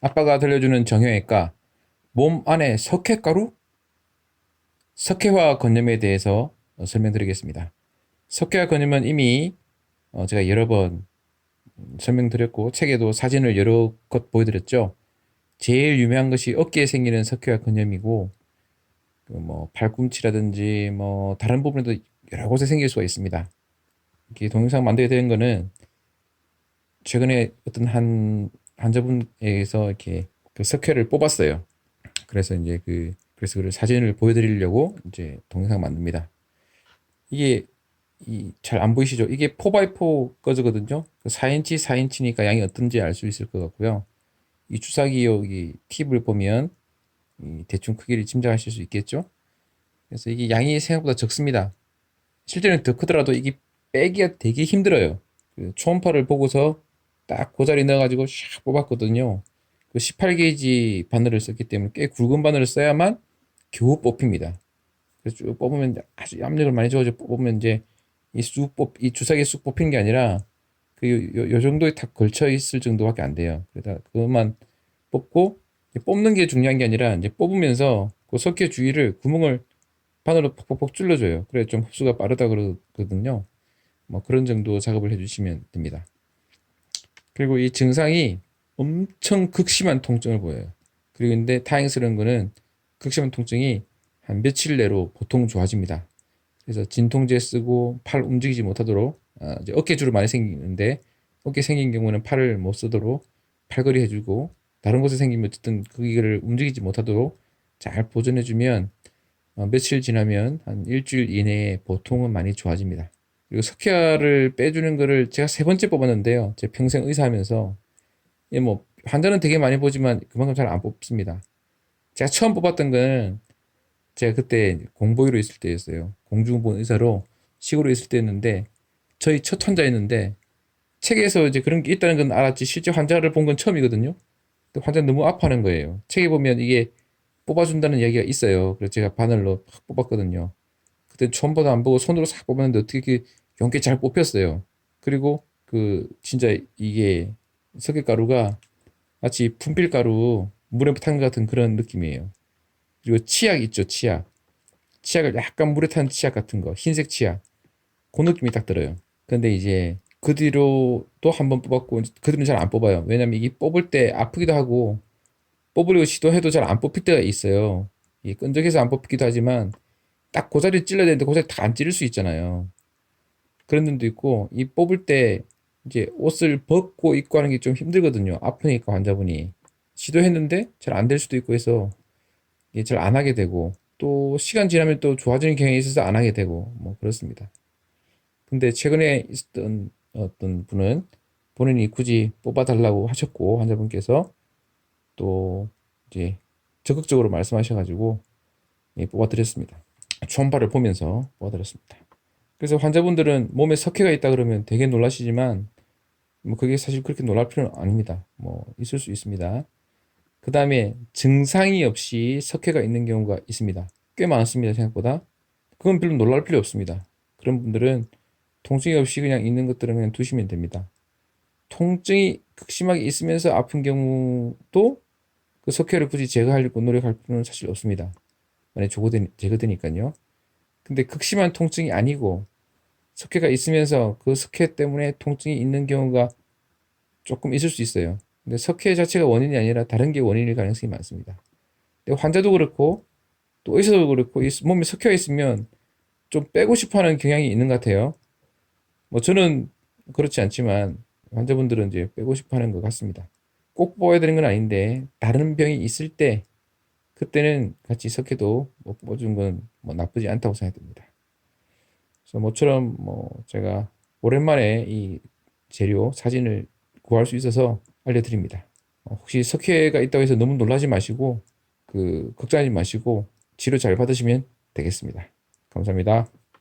아빠가 들려주는 정형외과, 몸 안에 석회가루? 석회화 건염에 대해서 설명드리겠습니다. 석회화 건염은 이미 제가 여러 번 설명드렸고 책에도 사진을 여러 것 보여드렸죠. 제일 유명한 것이 어깨에 생기는 석회화 건염이고 그뭐 팔꿈치라든지 뭐 다른 부분에도 여러 곳에 생길 수가 있습니다. 이렇게 동영상 만들게 된 거는 최근에 어떤 한 환자분에게서 이렇게 그 석회를 뽑았어요. 그래서 이제 그래서 그 사진을 보여드리려고 이제 동영상 만듭니다. 이게 잘 안 보이시죠? 이게 4x4 거즈거든요. 4인치, 4인치니까 양이 어떤지 알 수 있을 것 같고요. 이 주사기 여기 팁을 보면 대충 크기를 짐작하실 수 있겠죠? 그래서 이게 양이 생각보다 적습니다. 실제는 더 크더라도 이게 빼기가 되게 힘들어요. 그 초음파를 보고서 딱 그 자리 넣어가지고 샥 뽑았거든요. 그 18게이지 바늘을 썼기 때문에 꽤 굵은 바늘을 써야만 겨우 뽑힙니다. 그래서 쭉 뽑으면 아주 압력을 많이 줘가지고 뽑으면 이제 이 주사기에 쑥 뽑히는 게 아니라 요 정도에 딱 걸쳐 있을 정도밖에 안 돼요. 그러다 그것만 뽑고 뽑는 게 중요한 게 아니라 이제 뽑으면서 그 석회 주위를 구멍을 바늘로 퍽퍽퍽 찔러줘요. 그래 좀 흡수가 빠르다 그러거든요. 뭐 그런 정도 작업을 해주시면 됩니다. 그리고 이 증상이 엄청 극심한 통증을 보여요. 그리고 근데 다행스러운 거는 극심한 통증이 한 며칠 내로 보통 좋아집니다. 그래서 진통제 쓰고 팔 움직이지 못하도록 이제 어깨주로 많이 생기는데 어깨 생긴 경우는 팔을 못 쓰도록 팔걸이 해주고 다른 곳에 생기면 어쨌든 거기를 움직이지 못하도록 잘 보존해주면 며칠 지나면 한 일주일 이내에 보통은 많이 좋아집니다. 그리고 석회화를 빼주는 거를 제가 세 번째 뽑았는데요. 제 평생 의사하면서 뭐 환자는 되게 많이 보지만 그만큼 잘 안 뽑습니다. 제가 처음 뽑았던 거는 제가 그때 공보위로 있을 때였어요. 공중보건 의사로 시골에 있을 때였는데 저희 첫 환자였는데 책에서 이제 그런 게 있다는 건 알았지 실제 환자를 본 건 처음이거든요. 근데 환자 너무 아파하는 거예요. 책에 보면 이게 뽑아준다는 이야기가 있어요. 그래서 제가 바늘로 팍 뽑았거든요. 그때 처음보다 안 보고 손으로 싹 뽑았는데 어떻게 이렇게 용케 잘 뽑혔어요. 그리고 진짜 이게 석회가루가 마치 분필가루 물에 탄 것 같은 그런 느낌이에요. 그리고 치약 있죠, 치약. 치약을 약간 물에 탄 치약 같은 거, 흰색 치약. 그 느낌이 딱 들어요. 근데 이제 그 뒤로 또 한 번 뽑았고, 그 뒤로는 잘 안 뽑아요. 왜냐면 이게 뽑을 때 아프기도 하고, 뽑으려고 시도해도 잘 안 뽑힐 때가 있어요. 이게 끈적해서 안 뽑히기도 하지만, 딱 그 자리에 찔러야 되는데 그 자리에 다 안 찌를 수 있잖아요. 그런 분도 있고, 이 뽑을 때 이제 옷을 벗고 입고 하는 게 좀 힘들거든요. 아프니까 환자분이. 시도했는데 잘 안 될 수도 있고 해서 이게 잘 안 하게 되고, 또 시간 지나면 또 좋아지는 경향이 있어서 안 하게 되고, 뭐 그렇습니다. 근데 최근에 있었던 어떤 분은 본인이 굳이 뽑아달라고 하셨고, 환자분께서 또 이제 적극적으로 말씀하셔가지고, 예, 뽑아드렸습니다. 초음파를 보면서 뽑아드렸습니다. 그래서 환자분들은 몸에 석회가 있다 그러면 되게 놀라시지만, 뭐 그게 사실 그렇게 놀랄 필요는 아닙니다. 뭐 있을 수 있습니다. 그 다음에 증상이 없이 석회가 있는 경우가 있습니다. 꽤 많습니다, 생각보다. 그건 별로 놀랄 필요 없습니다. 그런 분들은 통증이 없이 그냥 있는 것들은 그냥 두시면 됩니다. 통증이 극심하게 있으면서 아픈 경우도 그 석회를 굳이 제거하려고 노력할 필요는 사실 없습니다. 만약에 제거되니까요. 근데 극심한 통증이 아니고 석회가 있으면서 그 석회 때문에 통증이 있는 경우가 조금 있을 수 있어요. 근데 석회 자체가 원인이 아니라 다른 게 원인일 가능성이 많습니다. 근데 환자도 그렇고 또 의사도 그렇고 몸에 석회가 있으면 좀 빼고 싶어 하는 경향이 있는 것 같아요. 뭐 저는 그렇지 않지만 환자분들은 이제 빼고 싶어 하는 것 같습니다. 꼭 뽑아야 되는 건 아닌데 다른 병이 있을 때 그때는 같이 석회도 뭐 뽑아주는 건 뭐 나쁘지 않다고 생각됩니다. 그래서 모처럼 뭐 제가 오랜만에 이 재료 사진을 구할 수 있어서 알려드립니다. 혹시 석회가 있다고 해서 너무 놀라지 마시고 걱정하지 마시고 치료 잘 받으시면 되겠습니다. 감사합니다.